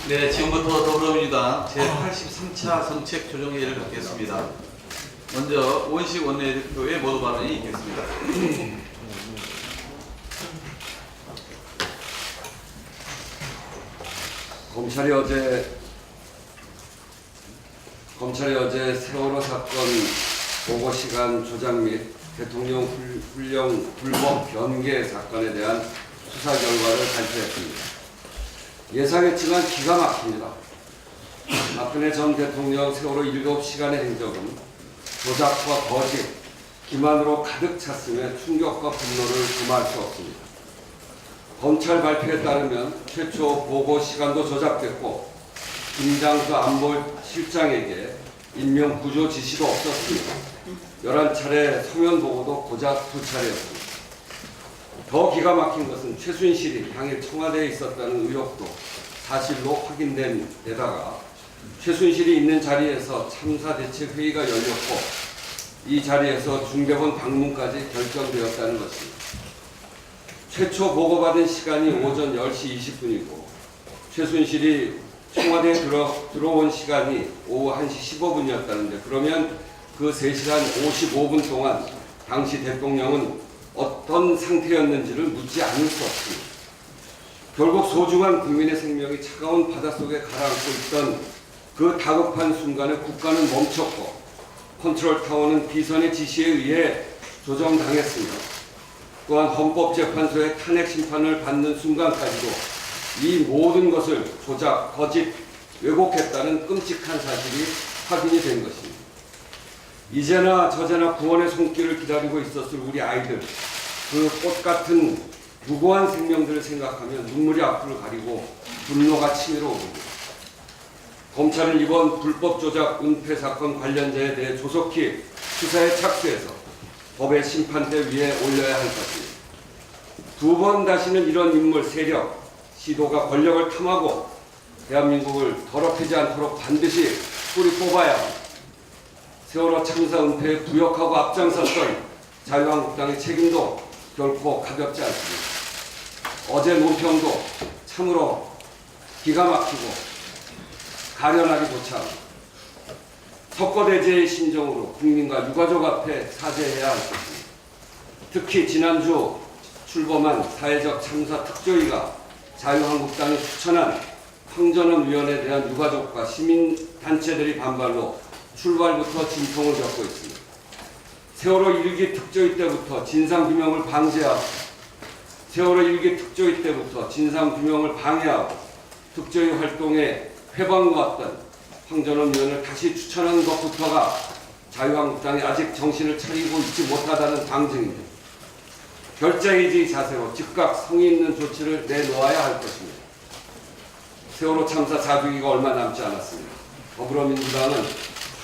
네, 지금부터 더불어민주당 제83차 정책조정회의를 갖겠습니다. 먼저 오원식 원내대표의 모두 발언이 있겠습니다. 검찰이 어제 세월호 사건 보고시간 조작 및 대통령 훈령 불법 변개 사건에 대한 수사 결과를 발표했습니다. 예상했지만 기가 막힙니다. 박근혜 전 대통령 세월호 7시간의 행적은 조작과 거짓, 기만으로 가득 찼음에 충격과 분노를 금할 수 없습니다. 검찰 발표에 따르면 최초 보고 시간도 조작됐고 김장수 안보실장에게 임명 구조 지시도 없었습니다. 11차례 서면 보고도 고작 2차례였습니다. 더 기가 막힌 것은 최순실이 당일 청와대에 있었다는 의혹도 사실로 확인된 데다가 최순실이 있는 자리에서 참사대책회의가 열렸고 이 자리에서 중대본 방문까지 결정되었다는 것입니다. 최초 보고받은 시간이 오전 10시 20분이고 최순실이 청와대에 들어온 시간이 오후 1시 15분이었다는데 그러면 그 3시간 55분 동안 당시 대통령은 어떤 상태였는지를 묻지 않을 수 없습니다. 결국 소중한 국민의 생명이 차가운 바닷속에 가라앉고 있던 그 다급한 순간에 국가는 멈췄고 컨트롤타워는 비선의 지시에 의해 조정당했습니다. 또한 헌법재판소의 탄핵 심판을 받는 순간까지도 이 모든 것을 조작, 거짓, 왜곡했다는 끔찍한 사실이 확인이 된 것입니다. 이제나 저제나 구원의 손길을 기다리고 있었을 우리 아이들, 그 꽃같은 무고한 생명들을 생각하면 눈물이 앞을 가리고 분노가 치밀어 오릅니다. 검찰은 이번 불법 조작 은폐 사건 관련자에 대해 조속히 수사에 착수해서 법의 심판대 위에 올려야 할 것입니다. 두 번 다시는 이런 인물, 세력, 시도가 권력을 탐하고 대한민국을 더럽히지 않도록 반드시 뿌리 뽑아야 합니다. 세월호 참사 은폐에 부역하고 앞장섰던 자유한국당의 책임도 결코 가볍지 않습니다. 어제 논평도 참으로 기가 막히고 가련하기 조차합니다. 석고대죄의 심정으로 국민과 유가족 앞에 사죄해야 할 것입니다. 특히 지난주 출범한 사회적 참사 특조위가 자유한국당이 추천한 황전원위원회에 대한 유가족과 시민단체들이 반발로 출발부터 진통을 겪고 있습니다. 세월호 1기 특조위 때부터 진상규명을 방지하고 세월호 1기 특조위 때부터 진상규명을 방해하고 특조위 활동에 회방놓았던 황전원 위원을 다시 추천하는 것부터가 자유한국당이 아직 정신을 차리고 있지 못하다는 방증입니다. 결자해지 자세로 즉각 성의 있는 조치를 내놓아야 할 것입니다. 세월호 참사 4주기가 얼마 남지 않았습니다. 더불어민주당은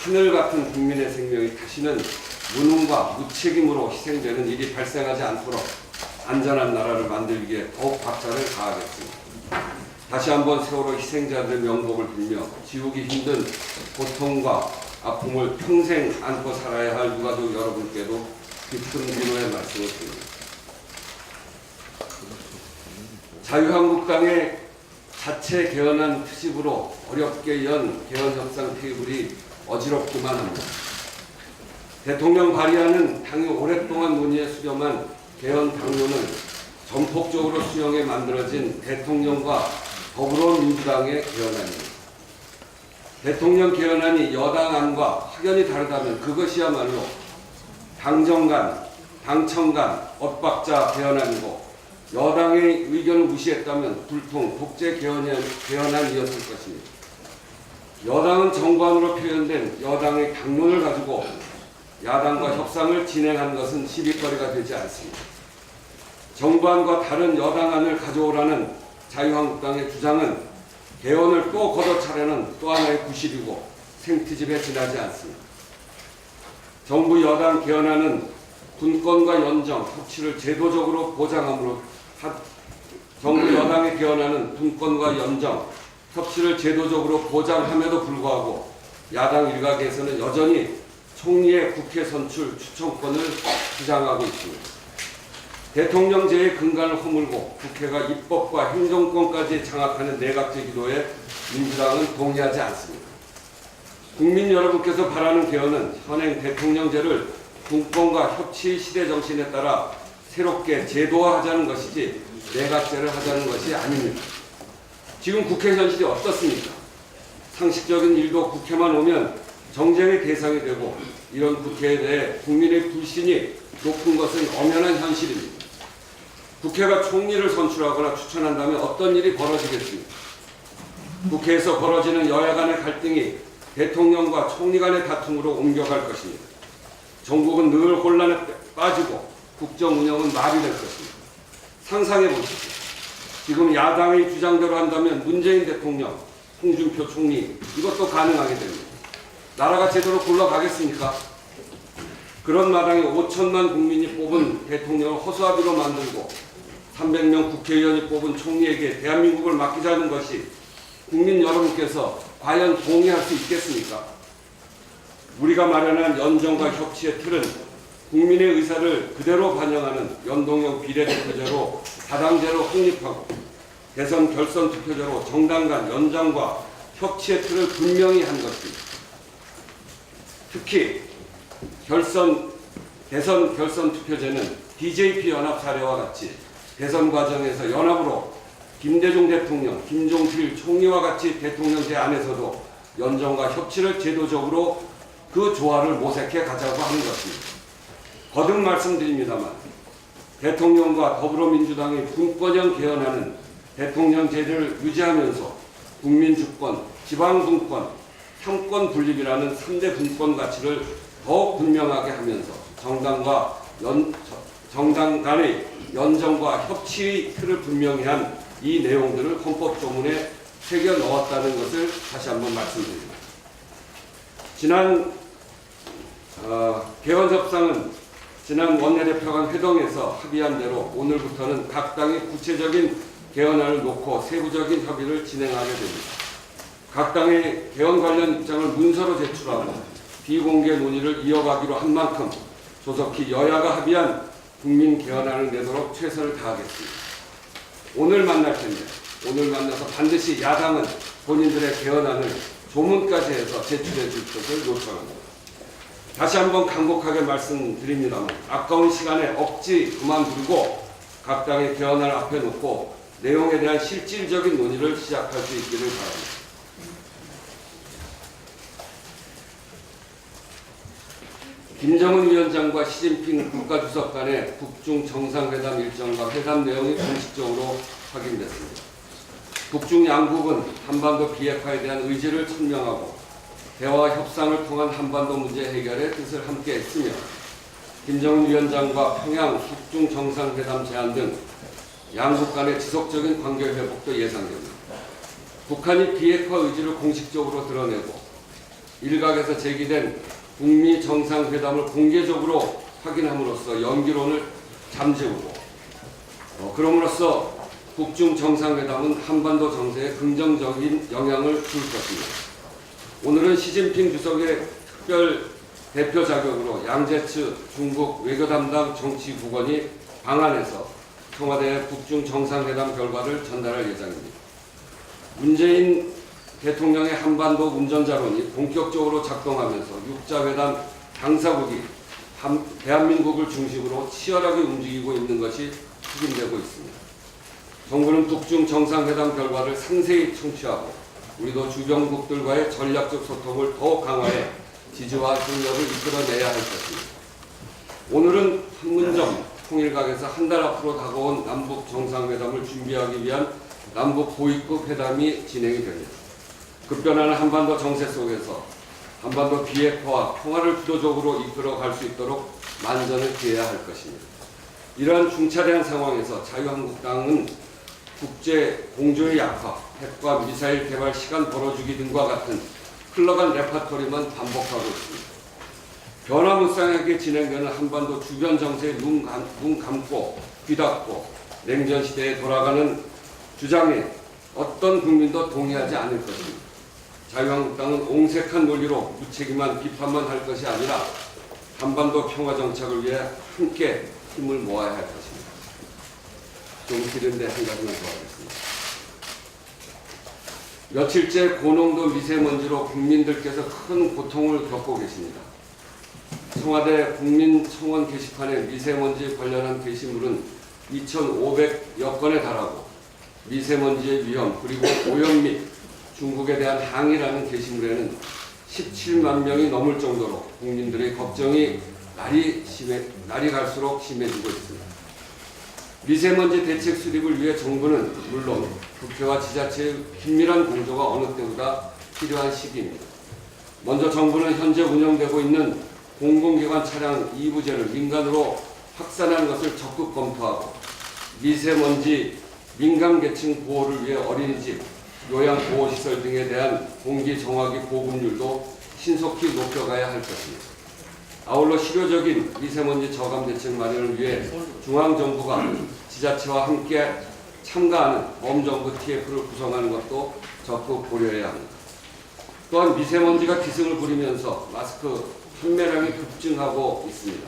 하늘 같은 국민의 생명이 다시는 무능과 무책임으로 희생되는 일이 발생하지 않도록 안전한 나라를 만들기 위해 더욱 박차를 가하겠습니다. 다시 한번 세월호 희생자들의 명복을 빌며 지우기 힘든 고통과 아픔을 평생 안고 살아야 할 유가족 여러분께도 깊은 위로의 말씀을 드립니다. 자유한국당의 자체 개헌안 특집으로 어렵게 연 개헌 협상 테이블이 어지럽기만 합니다. 대통령 발의하는 당이 오랫동안 논의에 수렴한 개헌 당론을 전폭적으로 수용해 만들어진 대통령과 더불어민주당의 개헌안입니다. 대통령 개헌안이 여당 안과 확연히 다르다면 그것이야말로 당정간, 당청간, 엇박자 개헌안이고 여당의 의견을 무시했다면 불통 독재 개헌안이었을 것입니다. 여당은 정관으로 표현된 여당의 당론을 가지고 야당과 협상을 진행한 것은 시비거리가 되지 않습니다. 정부안과 다른 여당안을 가져오라는 자유한국당의 주장은 개헌을 또 걷어차려는 또 하나의 구실이고 생트집에 지나지 않습니다. 정부 여당 개헌안은 군권과 연정, 협치를 제도적으로 보장함으로 정부 여당의 개헌안은 군권과 연정, 협치를 제도적으로 보장함에도 불구하고 야당 일각에서는 여전히 총리의 국회 선출 추천권을 주장하고 있습니다. 대통령제의 근간을 허물고 국회가 입법과 행정권까지 장악하는 내각제 기도에 민주당은 동의하지 않습니다. 국민 여러분께서 바라는 개헌은 현행 대통령제를 분권과 협치 시대 정신에 따라 새롭게 제도화하자는 것이지 내각제를 하자는 것이 아닙니다. 지금 국회 현실이 어떻습니까? 상식적인 일도 국회만 오면 정쟁의 대상이 되고 이런 국회에 대해 국민의 불신이 높은 것은 엄연한 현실입니다. 국회가 총리를 선출하거나 추천한다면 어떤 일이 벌어지겠습니까? 국회에서 벌어지는 여야 간의 갈등이 대통령과 총리 간의 다툼으로 옮겨갈 것입니다. 전국은 늘 혼란에 빠지고 국정 운영은 마비될 것입니다. 상상해 보십시오. 지금 야당의 주장대로 한다면 문재인 대통령, 홍준표 총리 이것도 가능하게 됩니다. 나라가 제대로 굴러가겠습니까? 그런 마당에 5천만 국민이 뽑은 대통령을 허수아비로 만들고 300명 국회의원이 뽑은 총리에게 대한민국을 맡기자는 것이 국민 여러분께서 과연 동의할 수 있겠습니까? 우리가 마련한 연정과 협치의 틀은 국민의 의사를 그대로 반영하는 연동형 비례대표제로 다당제로 확립하고 대선 결선 투표제로 정당 간 연장과 협치의 틀을 분명히 한 것입니다. 특히 대선 결선 투표제는 DJP 연합 사례와 같이 대선 과정에서 연합으로 김대중 대통령, 김종필 총리와 같이 대통령제 안에서도 연정과 협치를 제도적으로 그 조화를 모색해 가자고 하는 것입니다. 거듭 말씀드립니다만 대통령과 더불어민주당이 분권형 개헌하는 대통령제를 유지하면서 국민주권, 지방분권, 형권 분립이라는 3대 분권 가치를 더욱 분명하게 하면서 정당 간의 연정과 협치의 틀을 분명히 한 이 내용들을 헌법조문에 새겨 넣었다는 것을 다시 한번 말씀드립니다. 지난 개헌 협상은 지난 원내대표 간 회동에서 합의한 대로 오늘부터는 각 당이 구체적인 개헌안을 놓고 세부적인 협의를 진행하게 됩니다. 각 당의 개헌 관련 입장을 문서로 제출하고 비공개 논의를 이어가기로 한 만큼 조속히 여야가 합의한 국민 개헌안을 내도록 최선을 다하겠습니다. 오늘 만날 텐데 오늘 만나서 반드시 야당은 본인들의 개헌안을 조문까지 해서 제출해 줄 것을 요청합니다. 다시 한번 간곡하게 말씀드립니다만 아까운 시간에 억지 그만 부리고 각 당의 개헌안을 앞에 놓고 내용에 대한 실질적인 논의를 시작할 수 있기를 바랍니다. 김정은 위원장과 시진핑 국가주석 간의 북중 정상회담 일정과 회담 내용이 공식적으로 확인됐습니다. 북중 양국은 한반도 비핵화에 대한 의지를 천명하고 대화와 협상을 통한 한반도 문제 해결에 뜻을 함께 했으며 김정은 위원장과 평양 북중 정상회담 제안 등 양국 간의 지속적인 관계 회복도 예상됩니다. 북한이 비핵화 의지를 공식적으로 드러내고 일각에서 제기된 북미 정상회담을 공개적으로 확인함으로써 연기론을 잠재우고 그럼으로써 북중 정상회담은 한반도 정세에 긍정적인 영향을 줄 것입니다. 오늘은 시진핑 주석의 특별 대표 자격으로 양재츠 중국 외교 담당 정치국원이 방한해서 청와대에 북중 정상회담 결과를 전달할 예정입니다. 문재인 대통령의 한반도 운전자론이 본격적으로 작동하면서 육자회담 당사국이 대한민국을 중심으로 치열하게 움직이고 있는 것이 확인되고 있습니다. 정부는 북중 정상회담 결과를 상세히 청취하고 우리도 주변국들과의 전략적 소통을 더욱 강화해 지지와 협력을 이끌어내야 할 것입니다. 오늘은 판문점 통일각에서 한 달 앞으로 다가온 남북 정상회담을 준비하기 위한 남북 고위급 회담이 진행이 됩니다. 급변하는 한반도 정세 속에서 한반도 비핵화와 평화를 주도적으로 이끌어갈 수 있도록 만전을 기해야 할 것입니다. 이러한 중차대한 상황에서 자유한국당은 국제 공조의 약화, 핵과 미사일 개발 시간 벌어주기 등과 같은 흘러간 레파토리만 반복하고 있습니다. 변화무쌍하게 진행되는 한반도 주변 정세에 눈 감고 귀 닫고 냉전 시대에 돌아가는 주장에 어떤 국민도 동의하지 않을 것입니다. 자유한국당은 옹색한 논리로 무책임한 비판만 할 것이 아니라 한반도 평화 정착을 위해 함께 힘을 모아야 할 것입니다. 좀 기른데 한 가지만 더 하겠습니다. 며칠째 고농도 미세먼지로 국민들께서 큰 고통을 겪고 계십니다. 청와대 국민청원 게시판에 미세먼지 관련한 게시물은 2,500여 건에 달하고 미세먼지의 위험 그리고 오염 및 중국에 대한 항의라는 게시물에는 17만 명이 넘을 정도로 국민들의 걱정이 날이 갈수록 심해지고 있습니다. 미세먼지 대책 수립을 위해 정부는 물론 국회와 지자체의 긴밀한 공조가 어느 때보다 필요한 시기입니다. 먼저 정부는 현재 운영되고 있는 공공기관 차량 이부제를 민간으로 확산하는 것을 적극 검토하고 미세먼지 민감계층 보호를 위해 어린이집, 요양보호시설 등에 대한 공기 정화기 보급률도 신속히 높여가야 할 것입니다. 아울러 실효적인 미세먼지 저감 대책 마련을 위해 중앙정부가 지자체와 함께 참가하는 범정부 TF를 구성하는 것도 적극 고려해야 합니다. 또한 미세먼지가 기승을 부리면서 마스크 판매량이 급증하고 있습니다.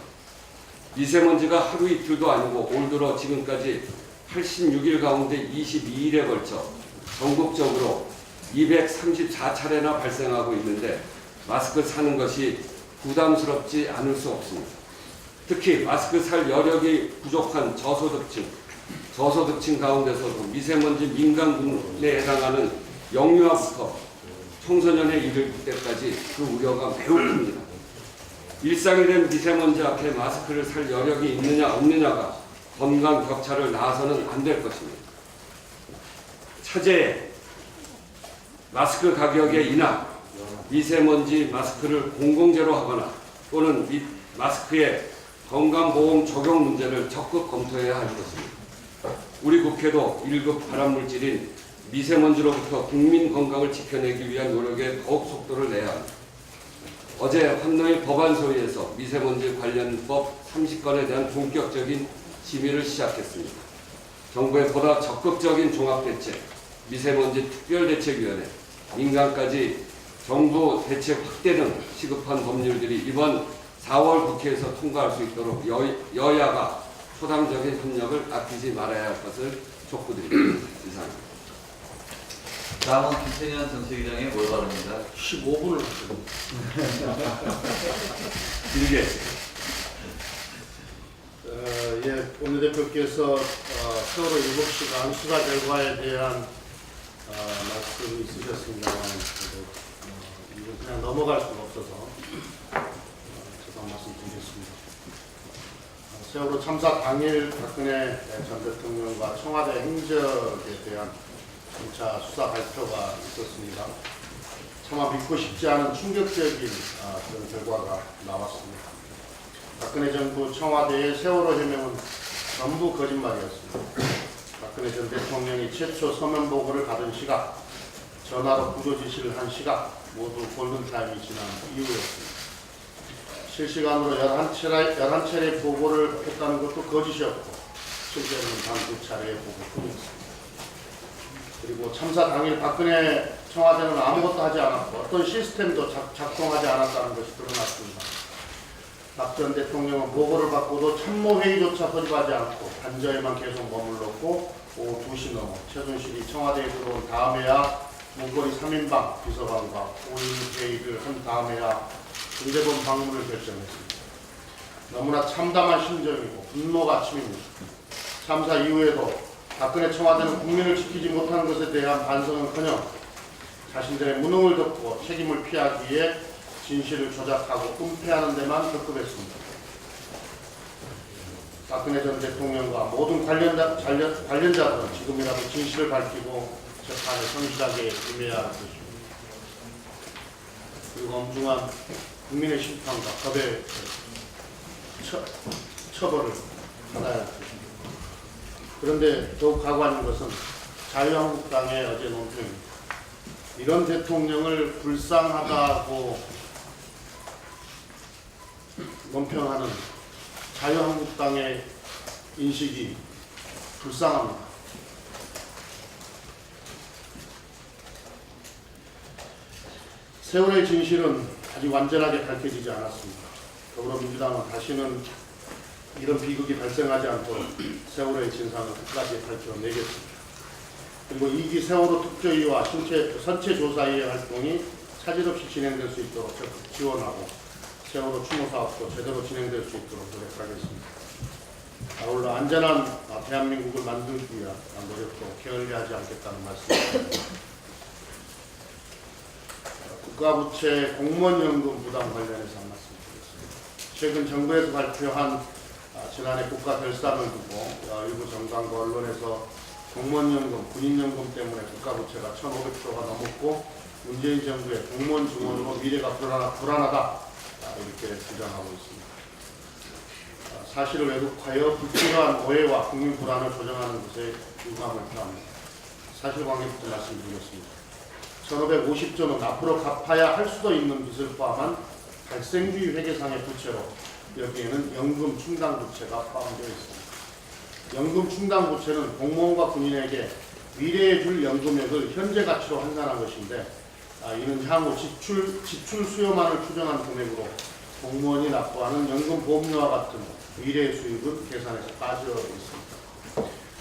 미세먼지가 하루 이틀도 아니고 올 들어 지금까지 86일 가운데 22일에 걸쳐 전국적으로 234차례나 발생하고 있는데 마스크 사는 것이 부담스럽지 않을 수 없습니다. 특히 마스크 살 여력이 부족한 저소득층 가운데서도 미세먼지 민감군에 해당하는 영유아부터 청소년에 이를 때까지 그 우려가 매우 큽니다. 일상이 된 미세먼지 앞에 마스크를 살 여력이 있느냐 없느냐가 건강 격차를 낳아서는 안 될 것입니다. 차제에 마스크 가격의 인하, 미세먼지 마스크를 공공재로 하거나 또는 마스크의 건강보험 적용 문제를 적극 검토해야 할 것입니다. 우리 국회도 1급 발암물질인 미세먼지로부터 국민 건강을 지켜내기 위한 노력에 더욱 속도를 내야 합니다. 어제 환노위 법안소위에서 미세먼지 관련 법 30건에 대한 본격적인 심의를 시작했습니다. 정부의 보다 적극적인 종합대책, 미세먼지 특별대책위원회, 민간까지 정부 대책 확대 등 시급한 법률들이 이번 4월 국회에서 통과할 수 있도록 여야가 초당적인 협력을 아끼지 말아야 할 것을 촉구드립니다. 이상입니다. 다음은 김태년 정책위장의 몰발입니다. 15분을 하죠. 길게. 예, 원내대표께서 세월호 7시간 수사 결과에 대한 말씀이 있으셨습니다만 이거 그냥 넘어갈 수가 없어서 죄송 말씀드리겠습니다. 세월호 참사 당일 박근혜 전 대통령과 청와대 행적에 대한 검찰 수사 발표가 있었습니다. 차마 믿고 싶지 않은 충격적인 그런 결과가 나왔습니다. 박근혜 정부 청와대의 세월호 해명은 전부 거짓말이었습니다. 박근혜 전 대통령이 최초 서면 보고를 받은 시각, 전화로 구조 지시를 한 시각 모두 골든타임이 지난 이후였습니다. 실시간으로 11차례 보고를 했다는 것도 거짓이었고 실제로는 단 2차례의 보고뿐이었습니다. 그리고 참사 당일 박근혜 청와대는 아무것도 하지 않았고 어떤 시스템도 작동하지 않았다는 것이 드러났습니다. 박 전 대통령은 보고를 받고도 참모회의조차 소집하지 않고 관저에만 계속 머물렀고 오후 2시 넘어 최순실이 청와대에 들어온 다음에야 문고리 3인방 비서관과 5인 회의를 한 다음에야 중대본 방문을 결정했습니다. 너무나 참담한 심정이고 분노가 치밉니다. 참사 이후에도 박근혜 청와대는 국민을 지키지 못한 것에 대한 반성은커녕 자신들의 무능을 덮고 책임을 피하기 위해 진실을 조작하고 은폐하는 데만 급급했습니다. 박근혜 전 대통령과 모든 관련자들은 지금이라도 진실을 밝히고 재판에 성실하게 임해야 할 것입니다. 그리고 엄중한 국민의 심판과 법의 처벌을 받아야 할 것입니다. 그런데 더욱 각오하는 것은 자유한국당의 어제 논평입니다. 이런 대통령을 불쌍하다고 논평하는 자유한국당의 인식이 불쌍합니다. 세월의 진실은 아직 완전하게 밝혀지지 않았습니다. 더불어민주당은 다시는 이런 비극이 발생하지 않도록 세월호의 진상을 끝까지 밝혀내겠습니다. 그리고 2기 세월호 특조위와 선체조사위의 활동이 차질 없이 진행될 수 있도록 적극 지원하고 세월호 추모 사업도 제대로 진행될 수 있도록 노력하겠습니다. 아울러 안전한 대한민국을 만들기 위한 노력도 게을리하지 않겠다는 말씀입니다. 국가부채 공무원연금 부담 관련해서 한 말씀 드리겠습니다. 최근 정부에서 발표한 지난해 국가 결산을 두고 일부 정당과 언론에서 공무원연금, 군인연금 때문에 국가부채가 1,500조가 넘었고 문재인 정부의 공무원 증원으로 미래가 불안하다 이렇게 주장하고 있습니다. 사실을 왜곡하여 불필요한 오해와 국민 불안을 조장하는 것에 유감을 표합니다. 사실관계부터 말씀드리겠습니다. 1,550조는 앞으로 갚아야 할 수도 있는 빚을 포함한 발생주의 회계상의 부채로 여기에는 연금 충당 부채가 포함되어 있습니다. 연금 충당 부채는 공무원과 군인에게 미래에 줄 연금액을 현재 가치로 환산한 것인데 이는 향후 지출 수요만을 추정한 금액으로 공무원이 납부하는 연금 보험료와 같은 미래의 수입은 계산에서 빠져 있습니다.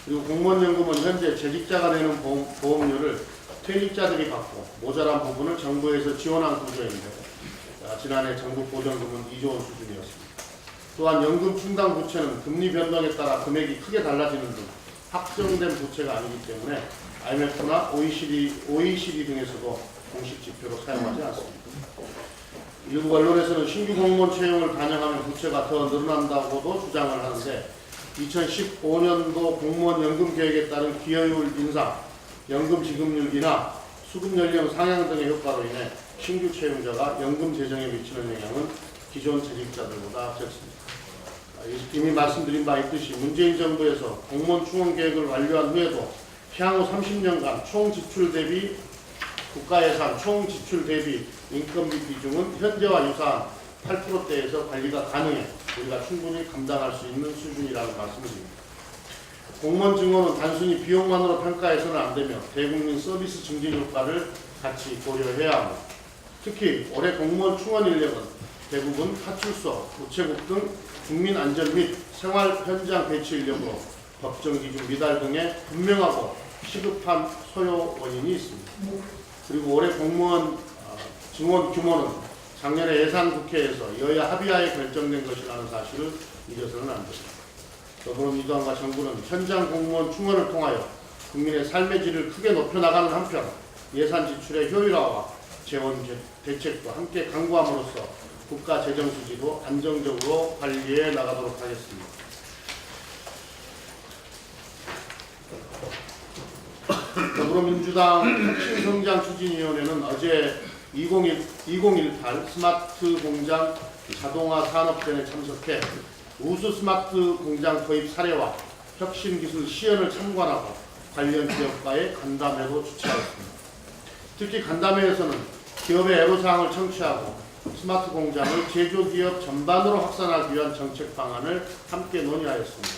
그리고 공무원연금은 현재 재직자가 내는 보험료를 퇴직자들이 받고 모자란 부분을 정부에서 지원한 구조인데 지난해 정부 보전금은 2조 원 수준이었습니다. 또한 연금 충당 부채는 금리 변동에 따라 금액이 크게 달라지는 등 확정된 부채가 아니기 때문에 IMF나 OECD 등에서도 공식 지표로 사용하지 않습니다. 일부 언론에서는 신규 공무원 채용을 반영하면 부채가 더 늘어난다고도 주장을 하는데 2015년도 공무원 연금 계획에 따른 기여율 인상, 연금 지급률 인하, 수급 연령 상향 등의 효과로 인해 신규 채용자가 연금 재정에 미치는 영향은 기존 재직자들보다 적습니다. 이미 말씀드린 바 있듯이 문재인 정부에서 공무원 충원 계획을 완료한 후에도 향후 30년간 총 지출 대비 국가예산 총 지출 대비 인건비 비중은 현재와 유사한 8%대에서 관리가 가능해 우리가 충분히 감당할 수 있는 수준이라는 말씀드립니다. 공무원 증원은 단순히 비용만으로 평가해서는 안 되며 대국민 서비스 증진 효과를 같이 고려해야 합니다. 특히 올해 공무원 충원 인력은 대부분 파출소, 우체국 등 국민 안전 및 생활 현장 배치 인력으로 법정 기준 미달 등의 분명하고 시급한 소요 원인이 있습니다. 그리고 올해 공무원 증원 규모는 작년에 예산국회에서 여야 합의하에 결정된 것이라는 사실을 잊어서는 안 됩니다. 더불어민주당과 정부는 현장 공무원 충원을 통하여 국민의 삶의 질을 크게 높여나가는 한편 예산 지출의 효율화와 재원 대책도 함께 강구함으로써 국가 재정 수지도 안정적으로 관리해 나가도록 하겠습니다. 더불어민주당 혁신성장추진위원회는 어제 2018 스마트 공장 자동화 산업전에 참석해 우수 스마트 공장 도입 사례와 혁신기술 시연을 참관하고 관련 기업과의 간담회도 주최하였습니다. 특히 간담회에서는 기업의 애로사항을 청취하고 스마트 공장을 제조기업 전반으로 확산하기 위한 정책 방안을 함께 논의하였습니다.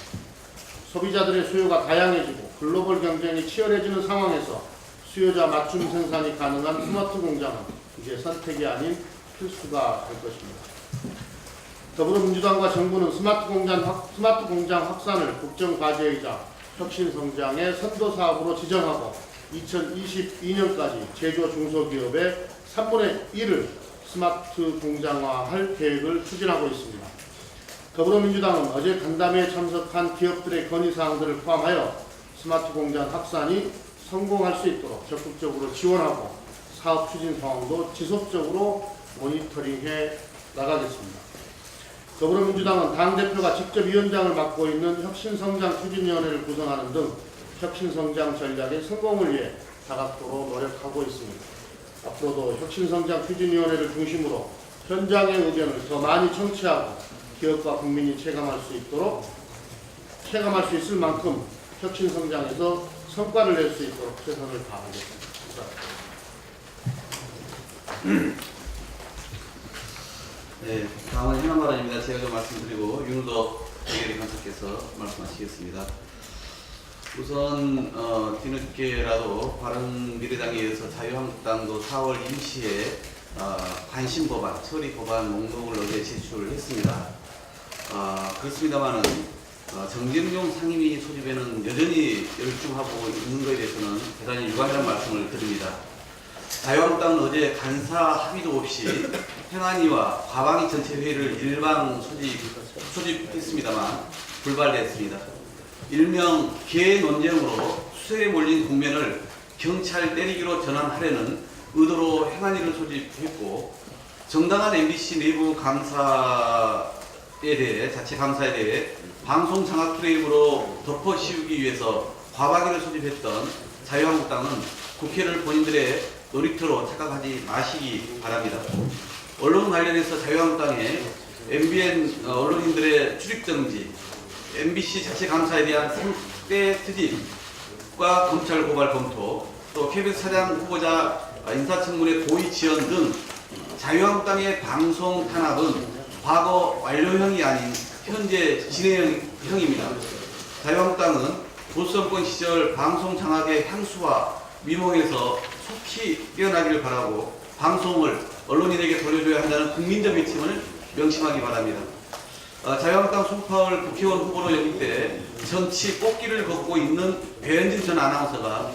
소비자들의 수요가 다양해지고 글로벌 경쟁이 치열해지는 상황에서 수요자 맞춤 생산이 가능한 스마트 공장은 이제 선택이 아닌 필수가 될 것입니다. 더불어민주당과 정부는 스마트 공장 확산을 국정과제이자 혁신성장의 선도사업으로 지정하고 2022년까지 제조 중소기업의 3분의 1을 스마트 공장화할 계획을 추진하고 있습니다. 더불어민주당은 어제 간담회에 참석한 기업들의 건의사항들을 포함하여 스마트 공장 확산이 성공할 수 있도록 적극적으로 지원하고 사업 추진 상황도 지속적으로 모니터링해 나가겠습니다. 더불어민주당은 당대표가 직접 위원장을 맡고 있는 혁신성장추진위원회를 구성하는 등 혁신성장 전략의 성공을 위해 다각도로 노력하고 있습니다. 앞으로도 혁신성장추진위원회를 중심으로 현장의 의견을 더 많이 청취하고 기업과 국민이 체감할 수 있을 만큼 혁신성장에서 성과를 낼 수 있도록 최선을 다하겠습니다. 네, 다음은 현안 발언입니다. 제가 좀 말씀드리고 윤우덕 대결위 간사께서 말씀하시겠습니다. 우선 뒤늦게라도 바른미래당에 의해서 자유한국당도 4월 임시에 관심 법안, 처리 법안 목록을 어제 제출을 했습니다. 그렇습니다만은 정경용 상임위 소집에는 여전히 열중하고 있는 것에 대해서는 대단히 유감이라는 말씀을 드립니다. 자유한국당은 어제 간사 합의도 없이 행안위와 과방위 전체 회의를 일방 소집했습니다만 불발됐습니다. 일명 개의 논쟁으로 수세에 몰린 국면을 경찰 때리기로 전환하려는 의도로 행안위를 소집했고, 정당한 MBC 내부 감사에 대해, 자체 감사에 대해 방송 장악 프레임으로 덮어 씌우기 위해서 과방위를 소집했던 자유한국당은 국회를 본인들의 놀이터로 착각하지 마시기 바랍니다. 언론 관련해서 자유한국당의 MBN 언론인들의 출입정지, MBC 자체 감사에 대한 상대 특집과 검찰 고발 검토, 또 KBS 사장 후보자 인사청문회 고의 지연 등 자유한국당의 방송 탄압은 과거 완료형이 아닌 현재 진행형입니다. 자유한국당은 보수정권 시절 방송 장악의 향수와 미몽에서 속히 깨어나기를 바라고 방송을 언론인에게 돌려줘야 한다는 국민적 외침을 명심하기 바랍니다. 자유한국당 송파울 국회의원 후보로 영입돼 정치 꽃길을 걷고 있는 배현진 전 아나운서가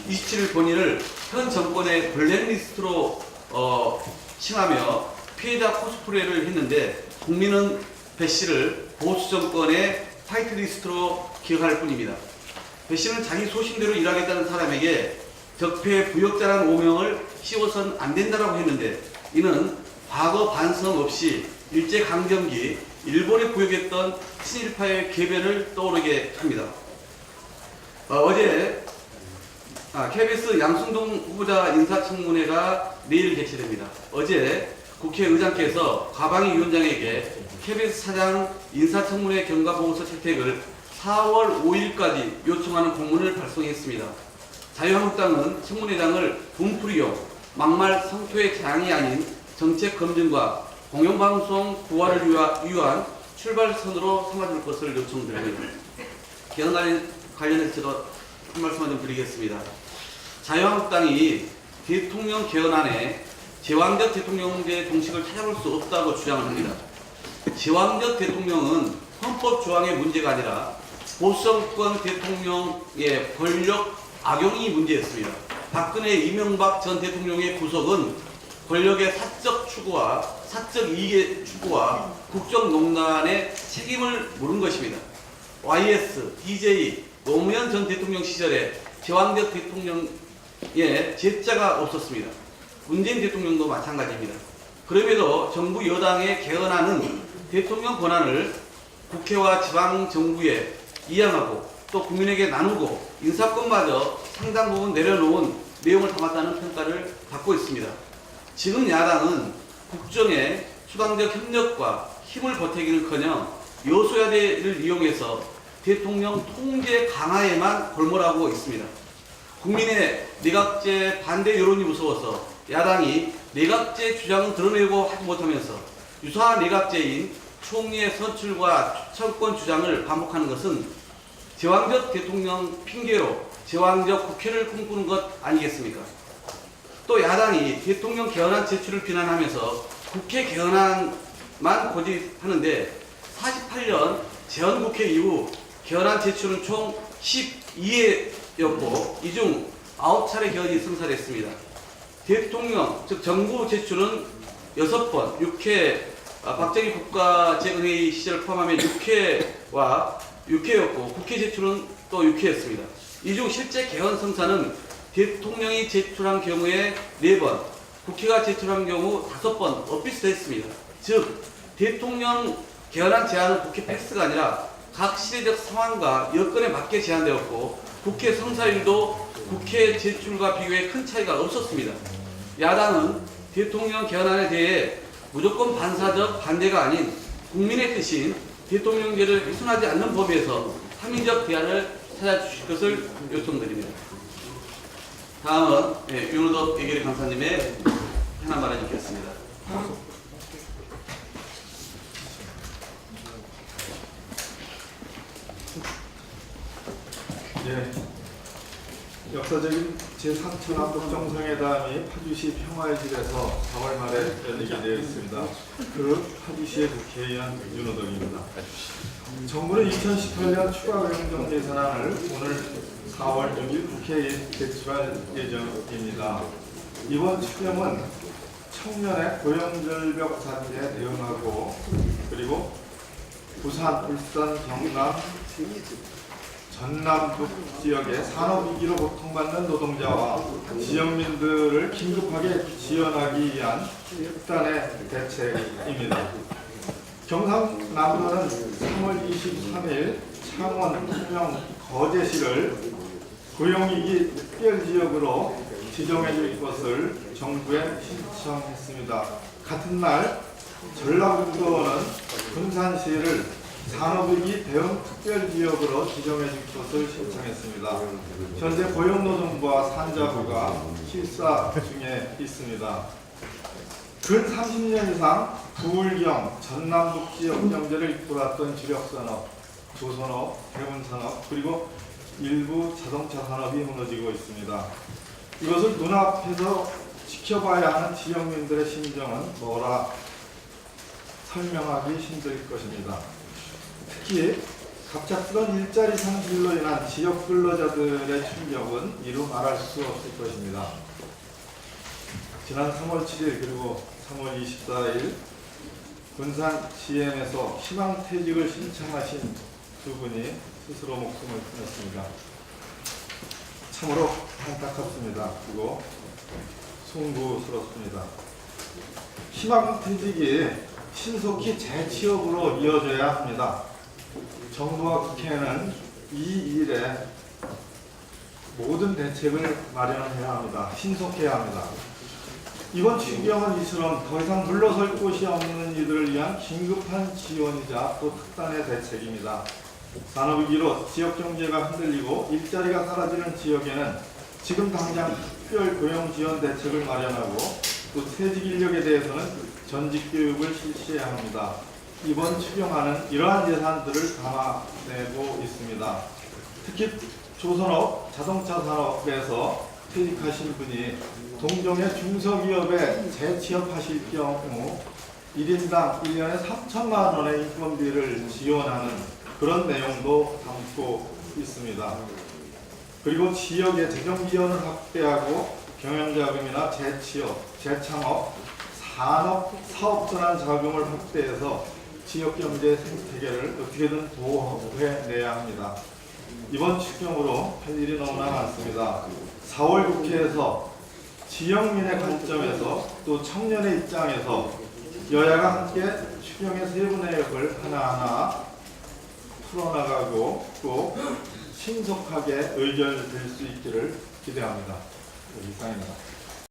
27일 본인을 현 정권의 블랙리스트로 칭하며 피해자 코스프레를 했는데, 국민은 배 씨를 보수 정권의 화이트리스트로 기억할 뿐입니다. 배 씨는 자기 소신대로 일하겠다는 사람에게 적폐 부역자라는 오명을 씌워선 안 된다라고 했는데, 이는 과거 반성 없이 일제강점기 일본에 부역했던 친일파의 궤변을 떠오르게 합니다. 어제 KBS 양순동 후보자 인사청문회가 내일 개최됩니다. 어제 국회의장께서 과방위 위원장에게 KBS 사장 인사청문회 경과보고서 채택을 4월 5일까지 요청하는 공문을 발송했습니다. 자유한국당은 청문회장을 분풀이용, 막말 성토의 장이 아닌 정책 검증과 공영방송 구화를 위한 출발선으로 삼아줄 것을 요청드립니다. 개헌 관련해서 제가 한 말씀만 좀 드리겠습니다. 자유한국당이 대통령 개헌안에 제왕적 대통령제 공식을 찾아볼 수 없다고 주장을 합니다. 제왕적 대통령은 헌법 조항의 문제가 아니라 보수정권 대통령의 권력 악용이 문제였습니다. 박근혜, 이명박 전 대통령의 구속은 권력의 사적 추구와 사적 이익의 추구와 국정농단의 책임을 물은 것입니다. YS, DJ, 노무현 전 대통령 시절에 제왕적 대통령의 제자가 없었습니다. 문재인 대통령도 마찬가지입니다. 그럼에도 정부 여당의 개헌안은 대통령 권한을 국회와 지방정부에 이양하고 또 국민에게 나누고 인사권마저 상당 부분 내려놓은 내용을 담았다는 평가를 받고 있습니다. 지금 야당은 국정의 수당적 협력과 힘을 보태기는커녕 여소야대를 이용해서 대통령 통제 강화에만 골몰하고 있습니다. 국민의 내각제 반대 여론이 무서워서 야당이 내각제 주장은 드러내고 하지 못하면서 유사 내각제인 총리의 선출과 추천권 주장을 반복하는 것은 제왕적 대통령 핑계로 제왕적 국회를 꿈꾸는 것 아니겠습니까? 또 야당이 대통령 개헌안 제출을 비난하면서 국회 개헌안만 고집하는데 48년 재헌국회 이후 개헌안 제출은 총 12회였고 이 중 9차례 개헌이 승사됐습니다. 대통령, 즉 정부 제출은 6번, 6회, 박정희 국가재건회의 시절을 포함하면 6회였고 국회 제출은 또 6회였습니다. 이 중 실제 개헌 성사는 대통령이 제출한 경우에 4번, 국회가 제출한 경우 5번 엇비슷했습니다. 즉 대통령 개헌안 제안은 국회 패스가 아니라 각 시대적 상황과 여건에 맞게 제안되었고 국회 성사일도 국회 제출과 비교해 큰 차이가 없었습니다. 야당은 대통령 개헌안에 대해 무조건 반사적 반대가 아닌 국민의 뜻인 대통령제를 훼손하지 않는 범위에서 합리적 대안을 찾아주실 것을 요청드립니다. 다음은 윤호덕 예결위 강사님의 현안 발언 듣겠습니다. 역사적인 제3차 국정정상회담이 파주시 평화의실에서 4월 말에 열리게 되어 있습니다. 그 파주시의 국회의원 윤호덕입니다. 정부는 2018년 추가 고용정 예산안을 오늘 4월 6일 국회에 제출할 예정입니다. 이번 추경은 청년의 고용절벽 사태에 대응하고 그리고 부산, 울산, 경남, 전남북 지역의 산업위기로 고통받는 노동자와 지역민들을 긴급하게 지원하기 위한 특단의 대책입니다. 경상남도는 3월 23일 창원, 통영, 거제시를 고용위기 특별지역으로 지정해 줄 것을 정부에 신청했습니다. 같은 날 전라북도는 군산시를 산업위기 대응 특별지역으로 지정해 줄 것을 신청했습니다. 현재 고용노동부와 산자부가 실사 중에 있습니다. 근 30년 이상 부울경, 전남북 지역 경제를 이끌어왔던 주력산업, 조선업, 해운산업, 그리고 일부 자동차 산업이 무너지고 있습니다. 이것을 눈앞에서 지켜봐야 하는 지역민들의 심정은 뭐라 설명하기 힘들 것입니다. 특히 갑작스런 일자리 상실로 인한 지역 근로자들의 충격은 이루 말할 수 없을 것입니다. 지난 3월 7일 그리고 3월 24일 군산 CM에서 희망퇴직을 신청하신 두 분이 스스로 목숨을 끊었습니다. 참으로 안타깝습니다. 그리고 송구스럽습니다. 희망퇴직이 신속히 재취업으로 이어져야 합니다. 정부와 국회는 이 일에 모든 대책을 마련해야 합니다. 신속해야 합니다. 이번 추경은 이처럼 더 이상 물러설 곳이 없는 이들을 위한 긴급한 지원이자 또 특단의 대책입니다. 산업위기로 지역경제가 흔들리고 일자리가 사라지는 지역에는 지금 당장 특별 고용 지원 대책을 마련하고 또 퇴직 인력에 대해서는 전직 교육을 실시해야 합니다. 이번 추경안은 이러한 예산들을 담아내고 있습니다. 특히 조선업, 자동차 산업에서 퇴직하신 분이 동종의 중소기업에 재취업하실 경우 1인당 1년에 3천만 원의 인건비를 지원하는 그런 내용도 담고 있습니다. 그리고 지역의 재정 지원을 확대하고 경영자금이나 재취업, 재창업, 산업, 사업전환 자금을 확대해서 지역경제 생태계를 어떻게든 보호해내야 합니다. 이번 추경으로 할 일이 너무나 많습니다. 4월 국회에서 지역민의 관점에서 또 청년의 입장에서 여야가 함께 추경의 세부 내역을 하나하나 풀어나가고 또 신속하게 의결될 수 있기를 기대합니다. 이상입니다.